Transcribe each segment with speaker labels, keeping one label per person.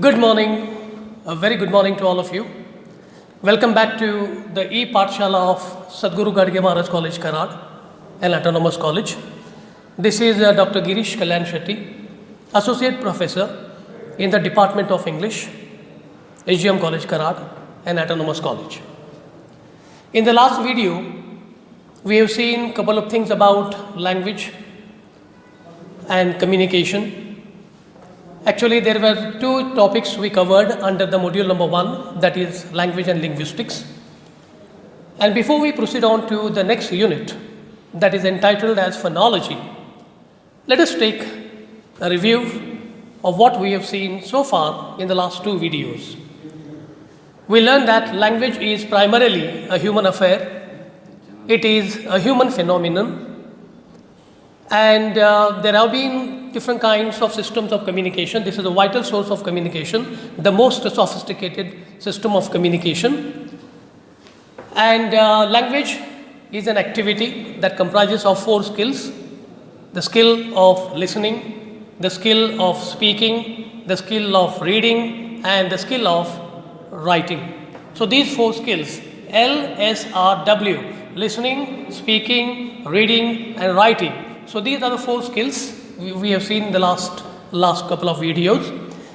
Speaker 1: Good morning, a very good morning to all of you. Welcome back to the E-Pathshala of Sadhguru Gadge Maharaj College, Karad, an autonomous college. This is Dr. Girish Kalyan Shetty, Associate Professor in the Department of English, SGM College, Karad, an autonomous college. In the last video, we have seen a couple of things about language and communication. Actually, there were two topics we covered under the module number 1, that is language and linguistics. And before we proceed on to the next unit, that is entitled as phonology, let us take a review of what we have seen so far in the last two videos. We learned that language is primarily a human affair. It is a human phenomenon. And there have been different kinds of systems of communication. This is a vital source of communication, the most sophisticated system of communication. And language is an activity that comprises of 4 skills: the skill of listening, the skill of speaking, the skill of reading, and the skill of writing. So these 4 skills, LSRW, listening, speaking, reading, and writing. So these are the 4 skills we have seen in the last couple of videos.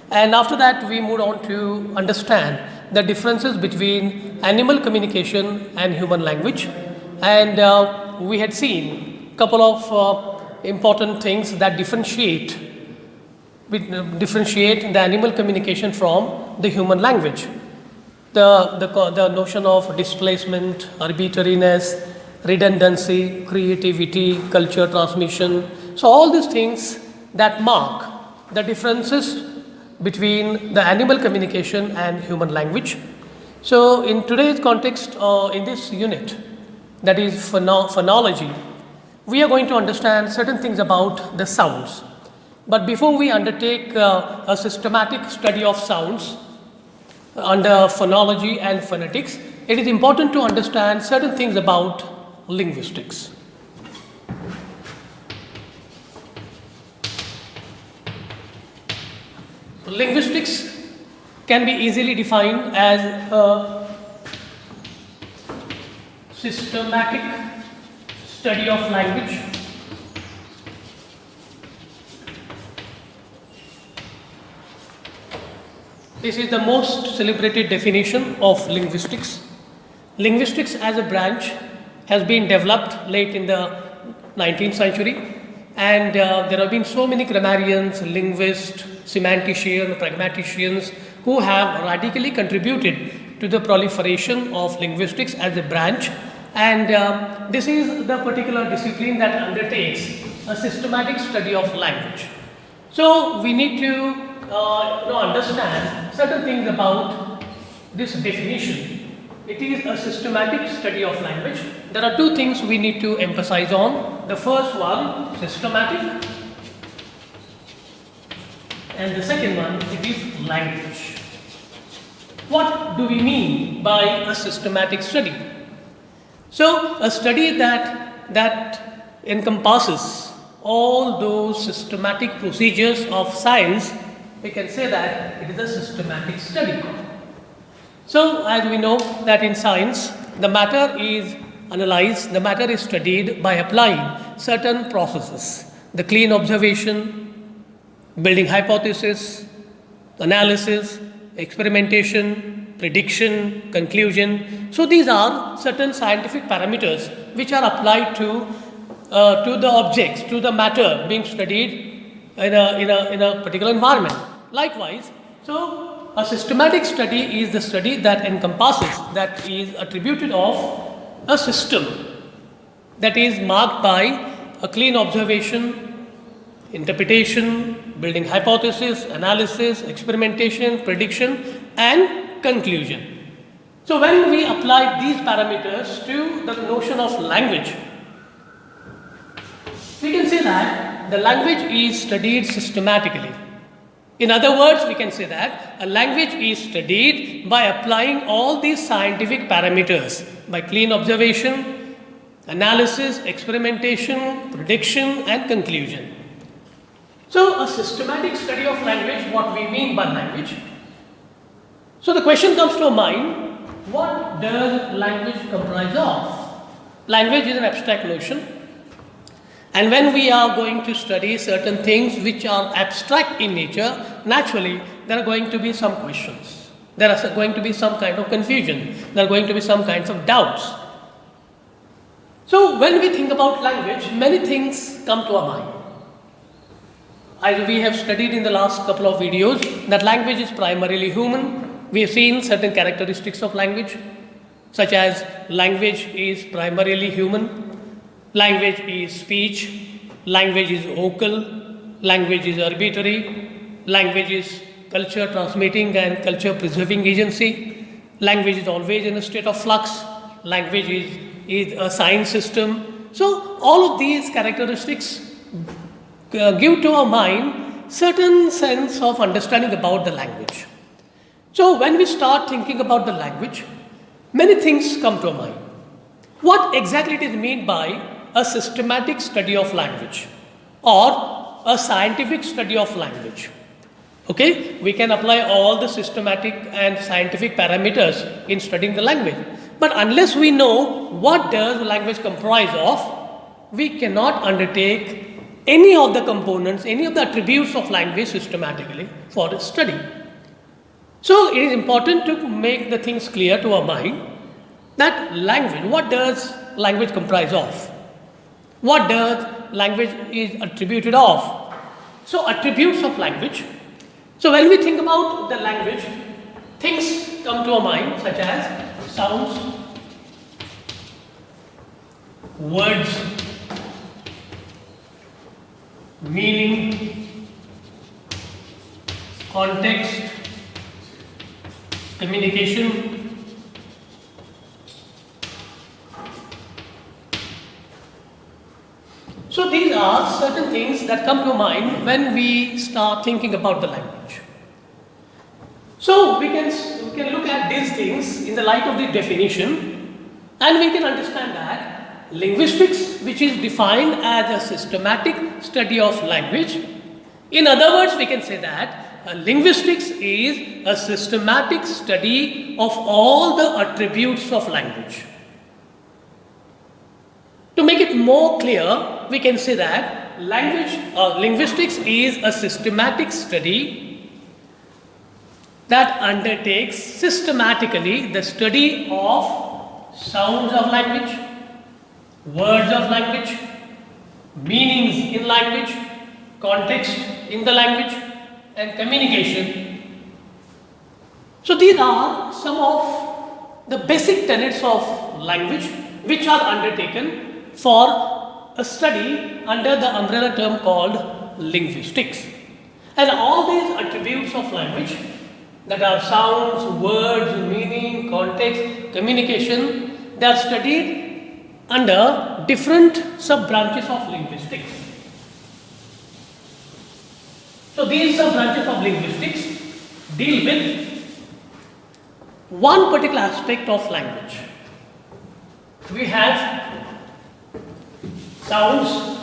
Speaker 1: And after that, we moved on to understand the differences between animal communication and human language. And we had seen a couple of important things that differentiate the animal communication from the human language. The notion of displacement, arbitrariness, redundancy, creativity, culture transmission. So all these things that mark the differences between the animal communication and human language. So in today's context, in this unit, that is phonology, we are going to understand certain things about the sounds. But before we undertake a systematic study of sounds under phonology and phonetics, it is important to understand certain things about linguistics. Linguistics can be easily defined as a systematic study of language This is the most celebrated definition of linguistics. Linguistics as a branch has been developed late in the 19th century, and there have been so many grammarians, linguists, semanticians, pragmaticians who have radically contributed to the proliferation of linguistics as a branch, and this is the particular discipline that undertakes a systematic study of language. So we need to understand certain things about this definition. It is a systematic study of language. There are two things we need to emphasize on. The first one, systematic, and the second one, it is language. What do we mean by a systematic study? So, a study that encompasses all those systematic procedures of science, we can say that it is a systematic study. So, as we know that in science, the matter is analyzed, the matter is studied by applying certain processes: the clean observation, building hypothesis, analysis, experimentation, prediction, conclusion. So these are certain scientific parameters which are applied to the objects, to the matter being studied in a particular environment. Likewise, so a systematic study is the study that encompasses, that is attributed of a system that is marked by a clean observation, interpretation, building hypothesis, analysis, experimentation, prediction, and conclusion. So when we apply these parameters to the notion of language, we can say that the language is studied systematically. In other words, we can say that a language is studied by applying all these scientific parameters, by clean observation, analysis, experimentation, prediction, and conclusion. So, a systematic study of language, what we mean by language. So, the question comes to our mind, what does language comprise of? Language is an abstract notion, and when we are going to study certain things which are abstract in nature, naturally there are going to be some questions. There are going to be some kind of confusion. There are going to be some kinds of doubts. So, when we think about language, many things come to our mind. As we have studied in the last couple of videos, that language is primarily human. We have seen certain characteristics of language, such as language is primarily human, language is speech, language is vocal, language is arbitrary, language is culture transmitting and culture preserving agency, language is always in a state of flux, language is a sign system. So, all of these characteristics give to our mind certain sense of understanding about the language. So, when we start thinking about the language, many things come to our mind. What exactly it is meant by a systematic study of language or a scientific study of language? Okay, we can apply all the systematic and scientific parameters in studying the language. But unless we know what does language comprise of, we cannot undertake any of the components, any of the attributes of language systematically for study. So, it is important to make the things clear to our mind that language, what does language comprise of? What does language is attributed of? So, attributes of language. So, when we think about the language, things come to our mind such as sounds, words, meaning, context, communication. So, these are certain things that come to mind when we start thinking about the language. So, we can look at these things in the light of the definition, and we can understand that linguistics, which is defined as a systematic study of language. In other words, we can say that linguistics is a systematic study of all the attributes of language. To make it more clear, we can say that linguistics is a systematic study that undertakes systematically the study of sounds of language, words of language, meanings in language, context in the language, and communication. So, these are some of the basic tenets of language which are undertaken for a study under the umbrella term called linguistics. And all these attributes of language, that are sounds, words, meaning, context, communication, they are studied under different sub-branches of linguistics. So, these sub-branches of linguistics deal with one particular aspect of language. We have sounds,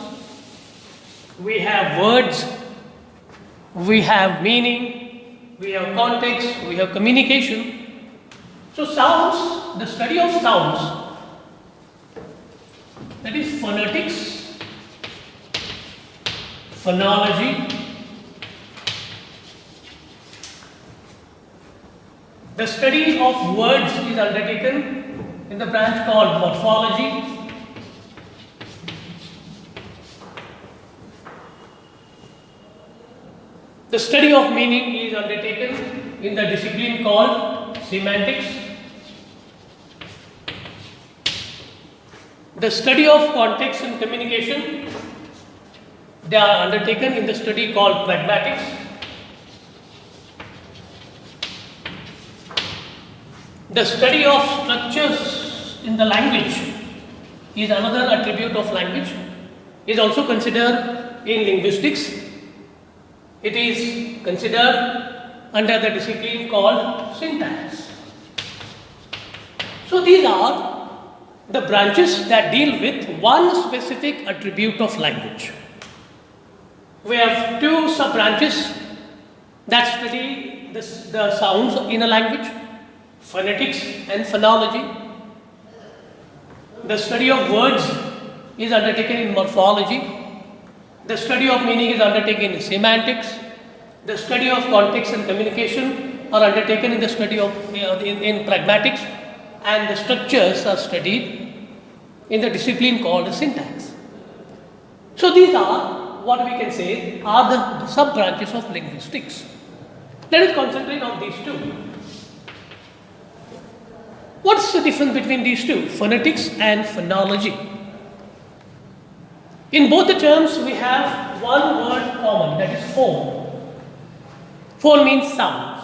Speaker 1: we have words, we have meaning, we have context, we have communication. So, sounds, the study of sounds, that is phonetics, phonology, the study of words is undertaken in the branch called morphology, the study of meaning is undertaken in the discipline called semantics. The study of context and communication, they are undertaken in the study called pragmatics. The study of structures in the language is another attribute of language, is also considered in linguistics. It is considered under the discipline called syntax. So, these are the branches that deal with one specific attribute of language. We have two sub-branches that study the sounds in a language, phonetics and phonology. The study of words is undertaken in morphology. The study of meaning is undertaken in semantics. The study of context and communication are undertaken in the study of in pragmatics, and the structures are studied in the discipline called syntax. So these are what we can say are the sub-branches of linguistics. Let us concentrate on these two. What's the difference between these two, phonetics and phonology? In both the terms, we have one word common, that is phone. Phone means sounds.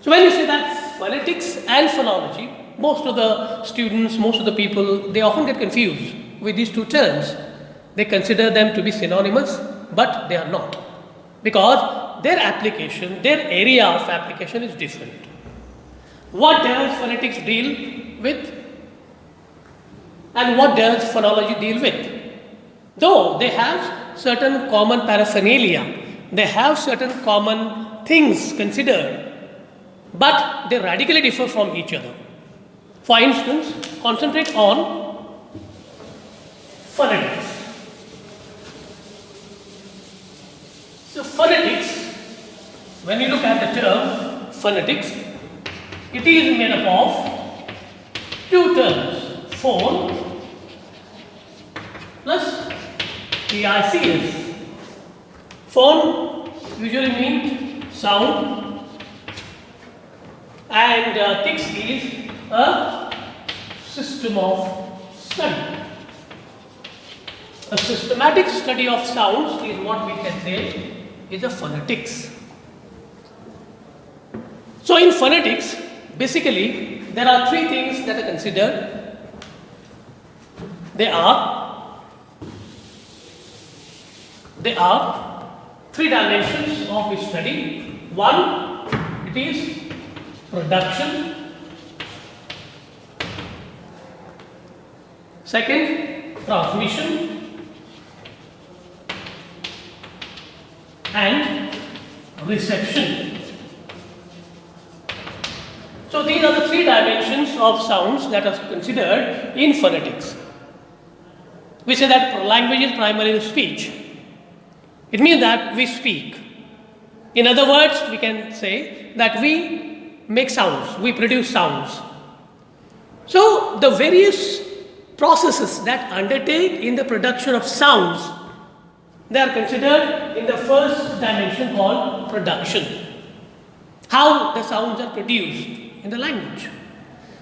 Speaker 1: So when you say that phonetics and phonology, most of the students, most of the people, they often get confused with these two terms. They consider them to be synonymous, but they are not, because their application, their area of application is different. What does phonetics deal with and what does phonology deal with? Though they have certain common paraphernalia, they have certain common things considered, but they radically differ from each other. For instance, concentrate on phonetics. So phonetics, when you look at the term phonetics, it is made up of two terms, phone plus TICS. Phone usually means sound, and TICS is a system of study. A systematic study of sounds is what we can say is a phonetics. So in phonetics, basically there are three things that are considered. There are three dimensions of this study. One, it is production. Second, transmission. And reception. So these are the three dimensions of sounds that are considered in phonetics. We say that language is primarily speech. It means that we speak. In other words, we can say that we make sounds, we produce sounds. So the various processes that undertake in the production of sounds, they are considered in the first dimension called production. How the sounds are produced in the language,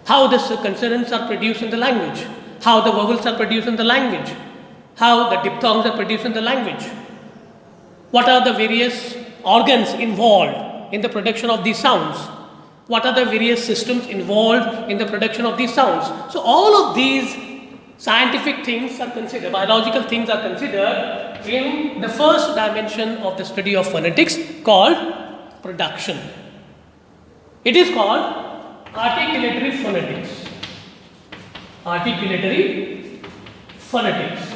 Speaker 1: how the consonants are produced in the language, how the vowels are produced in the language, how the diphthongs are produced in the language, what are the various organs involved in the production of these sounds, what are the various systems involved in the production of these sounds. So all of these scientific things are considered, biological things are considered in the first dimension of the study of phonetics called production. It is called articulatory phonetics. Articulatory phonetics.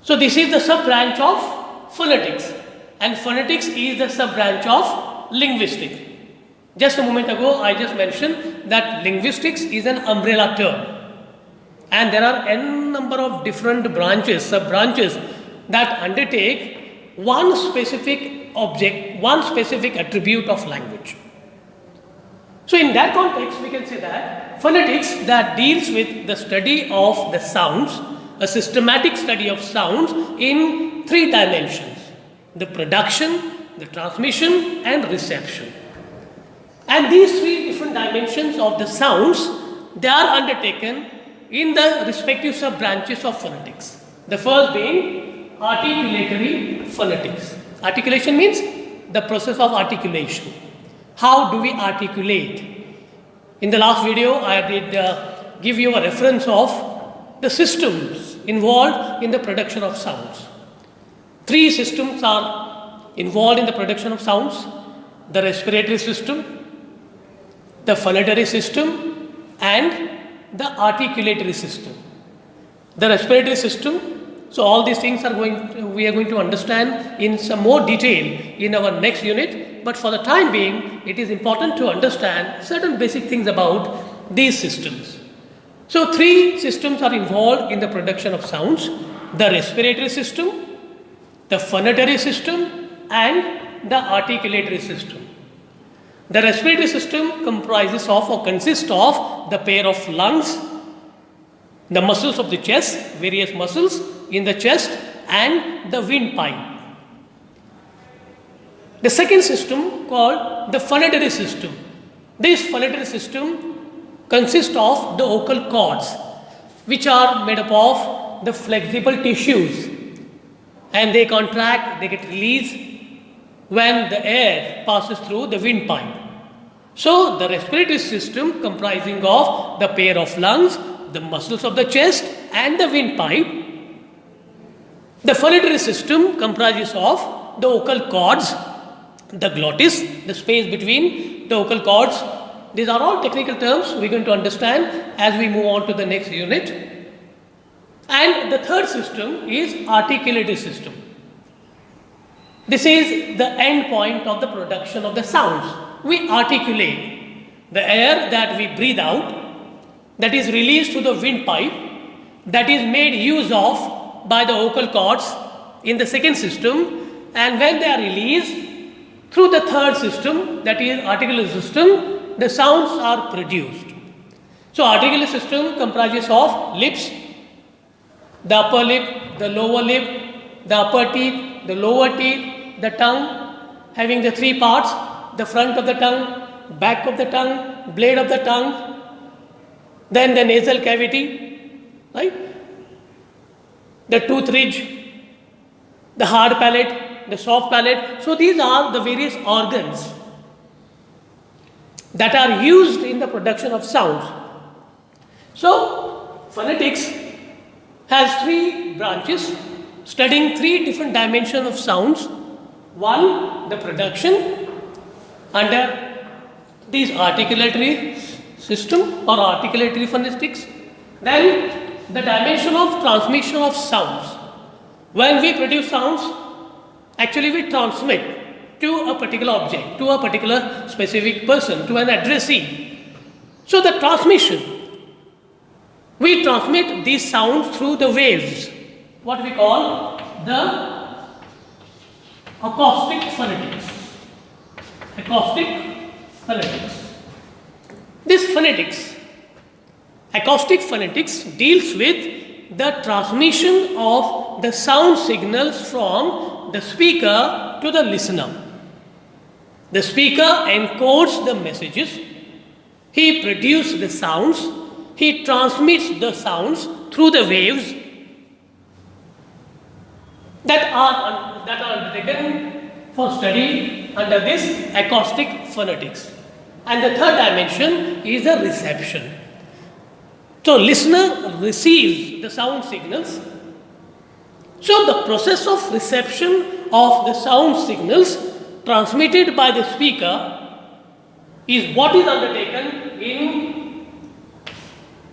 Speaker 1: So this is the sub-branch of phonetics, and phonetics is the sub-branch of linguistics. Just a moment ago, I just mentioned that linguistics is an umbrella term, and there are n number of different branches, sub-branches that undertake one specific object, one specific attribute of language. So in that context, we can say that phonetics that deals with the study of the sounds, a systematic study of sounds in three dimensions: the production, the transmission and reception. And these three different dimensions of the sounds, they are undertaken in the respective sub-branches of phonetics. The first being articulatory phonetics. Articulation means the process of articulation. How do we articulate? In the last video, I did give you a reference of the systems involved in the production of sounds. Three systems are involved in the production of sounds: the respiratory system, the phonatory system and the articulatory system. The respiratory system So all these things we are going to understand in some more detail in our next unit. But for the time being, it is important to understand certain basic things about these systems. So three systems are involved in the production of sounds: the respiratory system, the phonatory system, and the articulatory system. The respiratory system comprises of or consists of the pair of lungs, the muscles of the chest, various muscles in the chest, and the windpipe. The second system called the phonatory system. This phonatory system consists of the vocal cords, which are made up of the flexible tissues, and they contract, they get released when the air passes through the windpipe. So the respiratory system comprising of the pair of lungs, the muscles of the chest, and the windpipe. The phonatory system comprises of the vocal cords, the glottis, the space between the vocal cords. These are all technical terms we are going to understand as we move on to the next unit. And the third system is articulatory system. This is the end point of the production of the sounds. We articulate the air that we breathe out, that is released through the windpipe, that is made use of by the vocal cords in the second system, and when they are released through the third system, that is articulatory system, the sounds are produced. So articulatory system comprises of lips, the upper lip, the lower lip, the upper teeth, the lower teeth, the tongue, having the three parts: the front of the tongue, back of the tongue, blade of the tongue, then the nasal cavity, right? The tooth ridge, the hard palate, the soft palate. So these are the various organs that are used in the production of sounds. So phonetics has three branches studying three different dimensions of sounds. One, the production under these articulatory system or articulatory phonetics. Then the dimension of transmission of sounds. When we produce sounds, actually we transmit to a particular object, to a particular specific person, to an addressee. So the transmission, we transmit these sounds through the waves, what we call the acoustic phonetics. Acoustic phonetics. This phonetics, acoustic phonetics, deals with the transmission of the sound signals from the speaker to the listener. The speaker encodes the messages, he produces the sounds, he transmits the sounds through the waves that are undertaken for study under this acoustic phonetics. And the third dimension is the reception. So listener receives the sound signals. So the process of reception of the sound signals transmitted by the speaker is what is undertaken in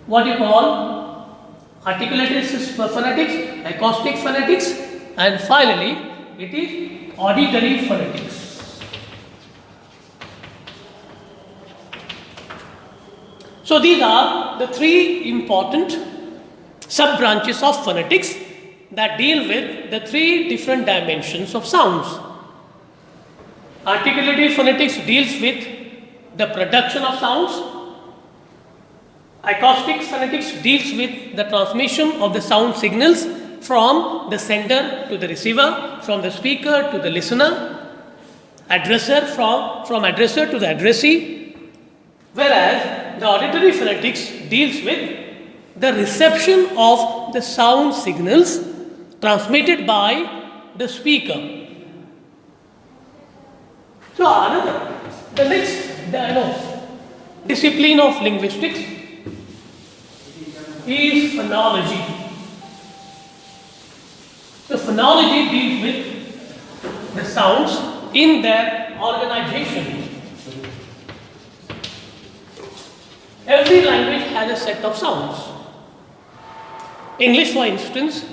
Speaker 1: what you call articulatory phonetics, acoustic phonetics, and finally it is auditory phonetics. So these are the three important sub-branches of phonetics that deal with the three different dimensions of sounds. Articulatory phonetics deals with the production of sounds. Acoustic phonetics deals with the transmission of the sound signals from the sender to the receiver, from the speaker to the listener, addresser from addresser to the addressee, whereas the auditory phonetics deals with the reception of the sound signals transmitted by the speaker. So the next discipline of linguistics is phonology. So phonology deals with the sounds in their organization. Every language has a set of sounds. English, for instance,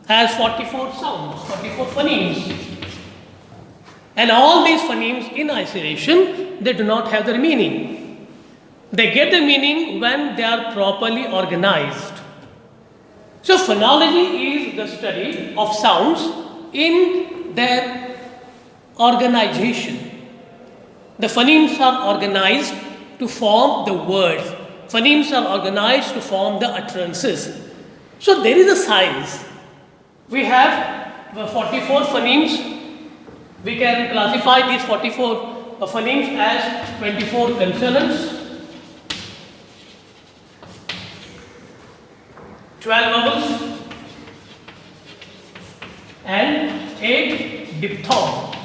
Speaker 1: has 44 sounds, 44 phonemes. And all these phonemes in isolation, they do not have their meaning. They get the meaning when they are properly organized. So phonology is the study of sounds in their organization. The phonemes are organized to form the words. Phonemes are organized to form the utterances. So there is a science. We have 44 phonemes. We can classify these 44 phonemes as 24 consonants, 12 vowels, and 8 diphthongs.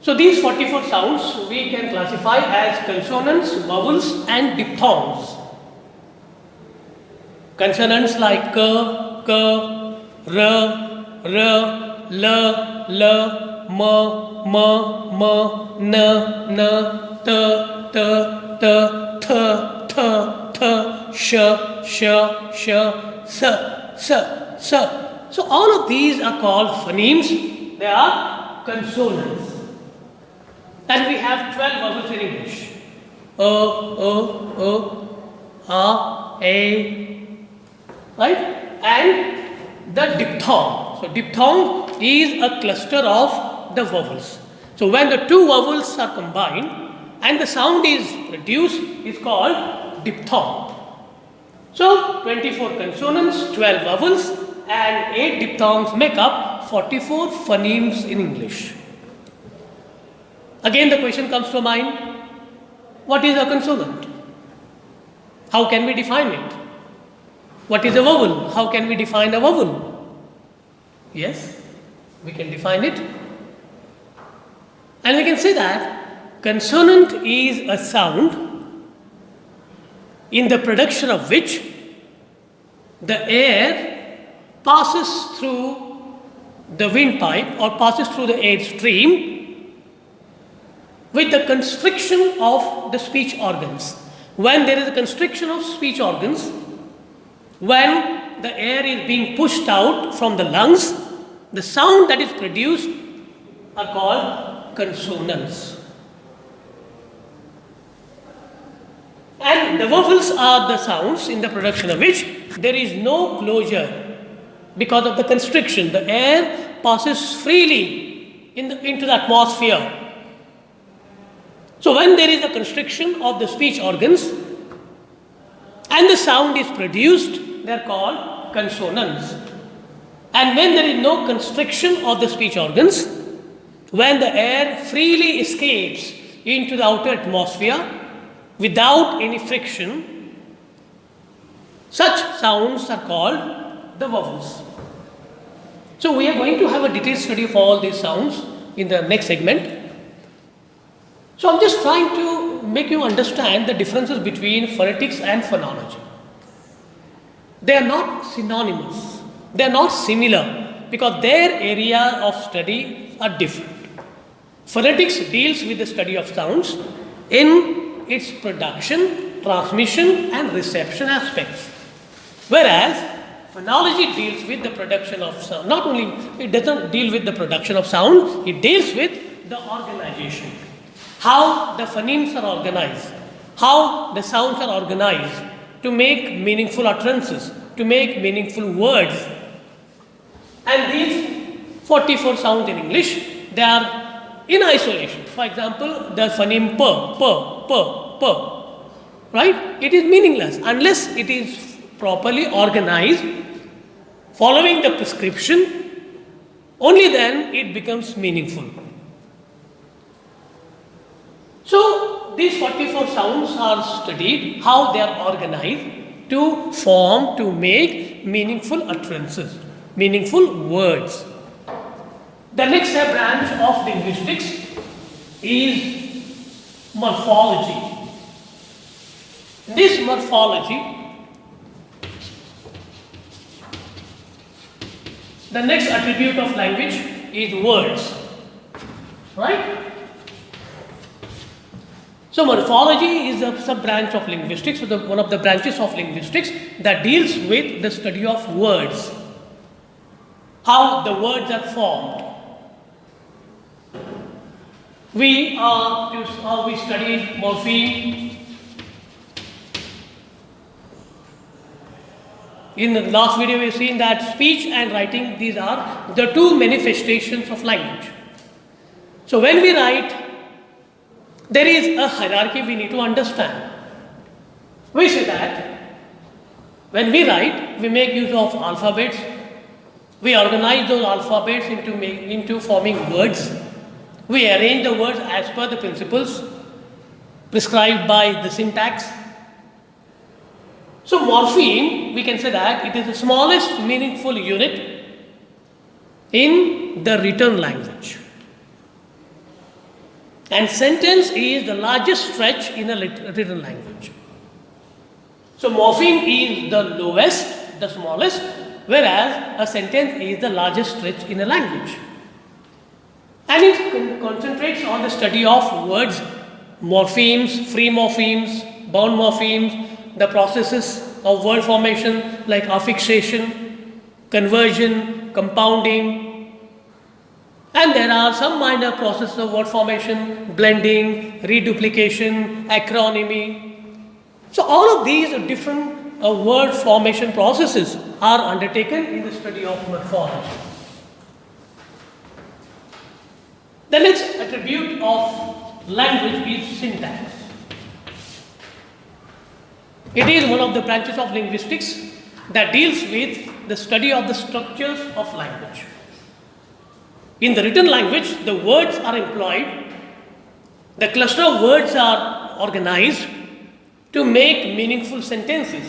Speaker 1: So these 44 sounds we can classify as consonants, vowels, and diphthongs. Consonants like k, k, r, r, l, l, m, m, m, n, n, t, t, t, th, th, th, sh, sh, sh, s, s, s. So all of these are called phonemes. They are consonants. And we have 12 vowels in English. A, right? And the diphthong. So diphthong is a cluster of the vowels. So when the two vowels are combined and the sound is produced, is called diphthong. So 24 consonants, 12 vowels, and 8 diphthongs make up 44 phonemes in English. Again the question comes to mind, what is a consonant? How can we define it? What is a vowel? How can we define a vowel? Yes, we can define it. And we can say that consonant is a sound in the production of which the air passes through the windpipe or passes through the air stream with the constriction of the speech organs. When there is a constriction of speech organs, when the air is being pushed out from the lungs, the sound that is produced are called consonants. And the vowels are the sounds in the production of which there is no closure because of the constriction. The air passes freely into the atmosphere. So when there is a constriction of the speech organs and the sound is produced, they are called consonants. And when there is no constriction of the speech organs, when the air freely escapes into the outer atmosphere without any friction, such sounds are called the vowels. So we are going to have a detailed study of all these sounds in the next segment. So I'm just trying to make you understand the differences between phonetics and phonology. They are not synonymous. They are not similar because their area of study are different. Phonetics deals with the study of sounds in its production, transmission and reception aspects. Whereas phonology deals with the production of sound. Not only it doesn't deal with the production of sound, it deals with the organization. How the phonemes are organized, how the sounds are organized to make meaningful utterances, to make meaningful words. And these 44 sounds in English, they are in isolation. For example, the phoneme p, right? It is meaningless unless it is properly organized, following the prescription, only then it becomes meaningful. So these 44 sounds are studied, how they are organized to form, to make meaningful utterances, meaningful words. The next branch of linguistics is morphology. This morphology, the next attribute of language is words, right? So morphology is a sub-branch of linguistics, so one of the branches of linguistics that deals with the study of words, how the words are formed. We study morpheme. In the last video, we've seen that speech and writing, these are the two manifestations of language. So when we write, there is a hierarchy we need to understand. We say that when we write, we make use of alphabets. We organize those alphabets into forming words. We arrange the words as per the principles prescribed by the syntax. So morpheme, we can say that it is the smallest meaningful unit in the written language. And sentence is the largest stretch in a written language. So morpheme is the lowest, the smallest, whereas a sentence is the largest stretch in a language. And it concentrates on the study of words, morphemes, free morphemes, bound morphemes, the processes of word formation like affixation, conversion, compounding, and there are some minor processes of word formation, blending, reduplication, acronymy. So all of these different word formation processes are undertaken in the study of morphology. The next attribute of language is syntax. It is one of the branches of linguistics that deals with the study of the structures of language. In the written language, the words are employed, the cluster of words are organized to make meaningful sentences.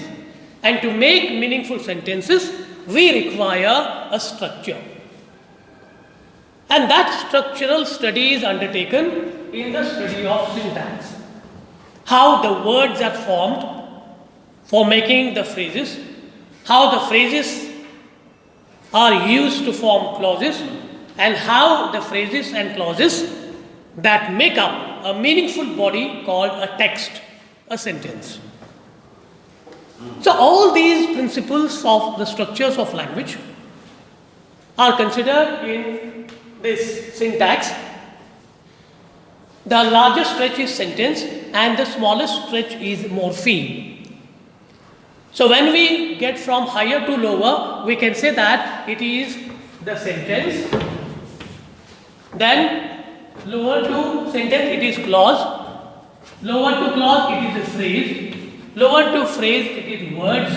Speaker 1: And to make meaningful sentences, we require a structure. And that structural study is undertaken in the study of syntax. How the words are formed for making the phrases, how the phrases are used to form clauses, and how the phrases and clauses that make up a meaningful body called a text, a sentence. So all these principles of the structures of language are considered in this syntax. The largest stretch is sentence and the smallest stretch is morpheme. So when we get from higher to lower, we can say that it is the sentence. Then lower to sentence, it is clause. Lower to clause, it is a phrase. Lower to phrase, it is words.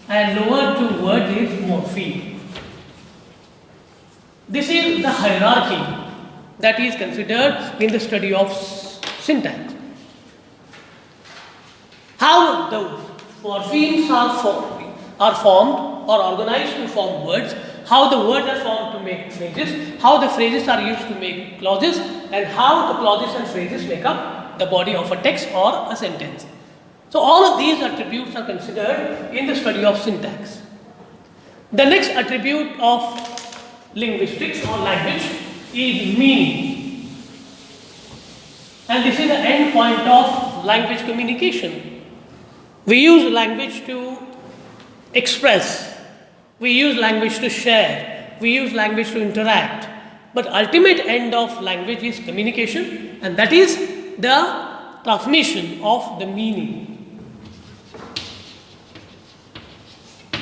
Speaker 1: And lower to words is morpheme. This is the hierarchy that is considered in the study of syntax. How the morphemes are formed or organized to form words, how the words are formed to make phrases, how the phrases are used to make clauses, and how the clauses and phrases make up the body of a text or a sentence. So all of these attributes are considered in the study of syntax. The next attribute of linguistics or language is meaning. And this is the end point of language communication. We use language to express, we use language to share, we use language to interact, but ultimate end of language is communication, and that is the transmission of the meaning.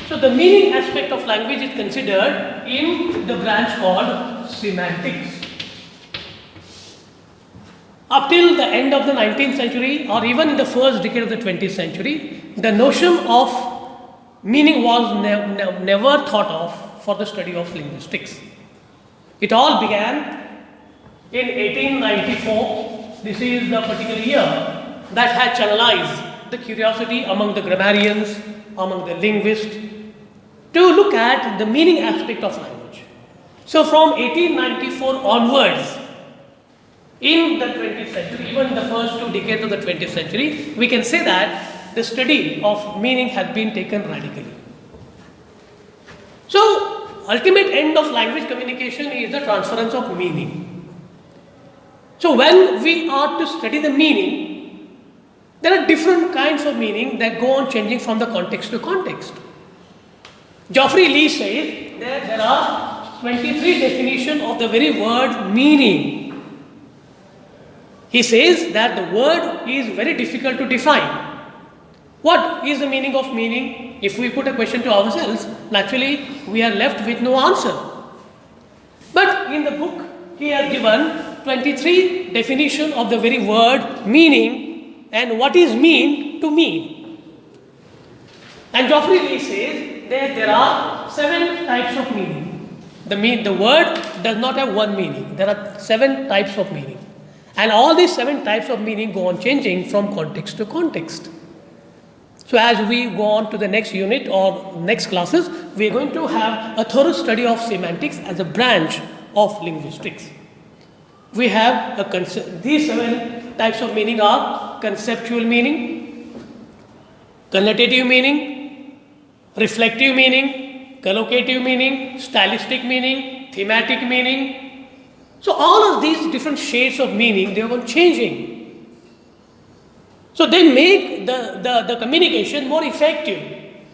Speaker 1: So the meaning aspect of language is considered in the branch called semantics. Up till the end of the 19th century or even in the first decade of the 20th century, the notion of meaning was never thought of for the study of linguistics. It all began in 1894. This is the particular year that had channelized the curiosity among the grammarians, among the linguists, to look at the meaning aspect of language. So from 1894 onwards, in the 20th century, even in the first 2 decades of the 20th century, we can say that the study of meaning has been taken radically. So, ultimate end of language communication is the transference of meaning. So when we are to study the meaning, there are different kinds of meaning that go on changing from the context to context. Geoffrey Lee says that there are 23 definitions of the very word meaning. He says that the word is very difficult to define. What is the meaning of meaning? If we put a question to ourselves, naturally we are left with no answer. But in the book, he has given 23 definitions of the very word meaning and what is mean to mean. And Geoffrey Lee says that there are 7 types of meaning. The word does not have one meaning. There are 7 types of meaning. And all these 7 types of meaning go on changing from context to context. So as we go on to the next unit or next classes, we are going to have a thorough study of semantics as a branch of linguistics. We have these 7 types of meaning are conceptual meaning, connotative meaning, reflective meaning, collocative meaning, stylistic meaning, thematic meaning. So all of these different shades of meaning, they are changing. So they make the communication more effective.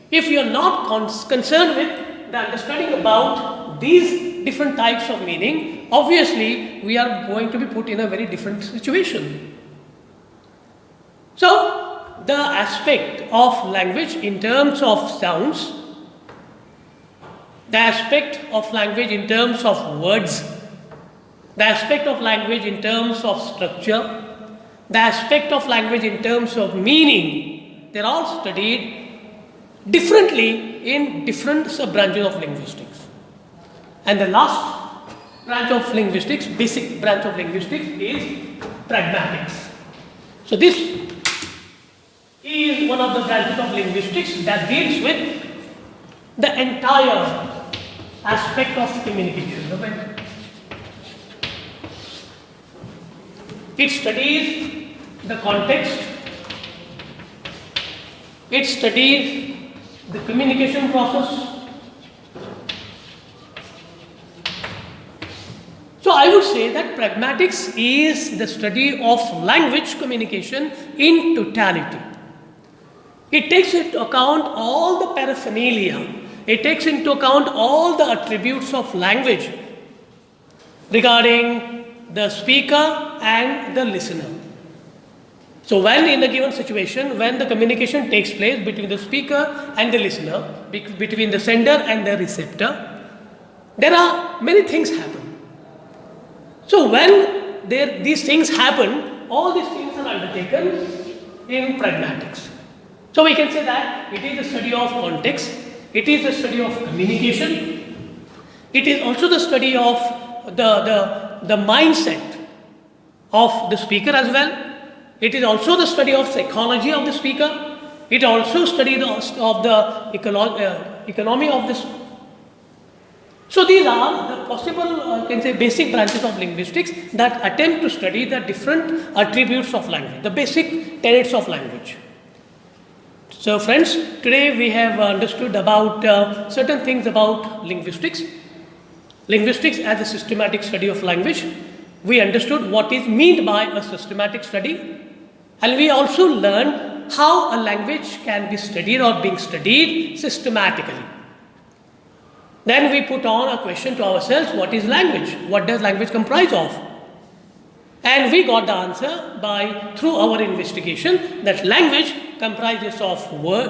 Speaker 1: If you are not concerned with the understanding about these different types of meaning, obviously we are going to be put in a very different situation. So the aspect of language in terms of sounds, the aspect of language in terms of words, the aspect of language in terms of structure, the aspect of language in terms of meaning, they're all studied differently in different sub-branches of linguistics. And the last branch of linguistics, basic branch of linguistics, is pragmatics. So this is one of the branches of linguistics that deals with the entire aspect of communication. It studies the context, it studies the communication process. So I would say that pragmatics is the study of language communication in totality. It takes into account all the paraphernalia, it takes into account all the attributes of language regarding the speaker and the listener. So when in a given situation, when the communication takes place between the speaker and the listener, between the sender and the receptor, there are many things happen. So when these things happen, all these things are undertaken in pragmatics. So we can say that it is the study of context, it is the study of communication, it is also the study of the mindset of the speaker as well. It is also the study of psychology of the speaker. It also studies of the economy of this. So these are the possible, can say, basic branches of linguistics that attempt to study the different attributes of language, the basic tenets of language. So friends, today we have understood about certain things about linguistics. Linguistics as a systematic study of language. We understood what is meant by a systematic study. And we also learned how a language can be studied or being studied systematically. Then we put on a question to ourselves, what is language? What does language comprise of? And we got the answer through our investigation that language comprises of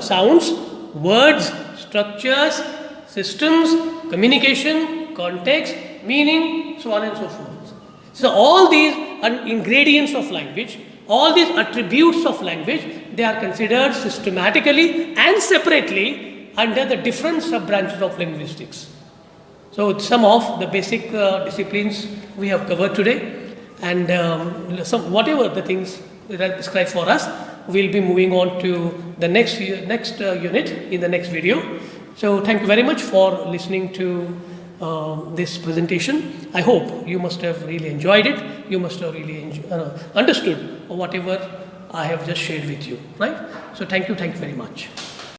Speaker 1: sounds, words, structures, systems, communication, context, meaning, so on and so forth. So all these ingredients of language, all these attributes of language, they are considered systematically and separately under the different sub-branches of linguistics. So some of the basic disciplines we have covered today, and whatever the things that are described for us, we'll be moving on to the next unit in the next video. So thank you very much for listening to this presentation. I hope you must have really enjoyed it. You must have really understood whatever I have just shared with you, right? So thank you very much.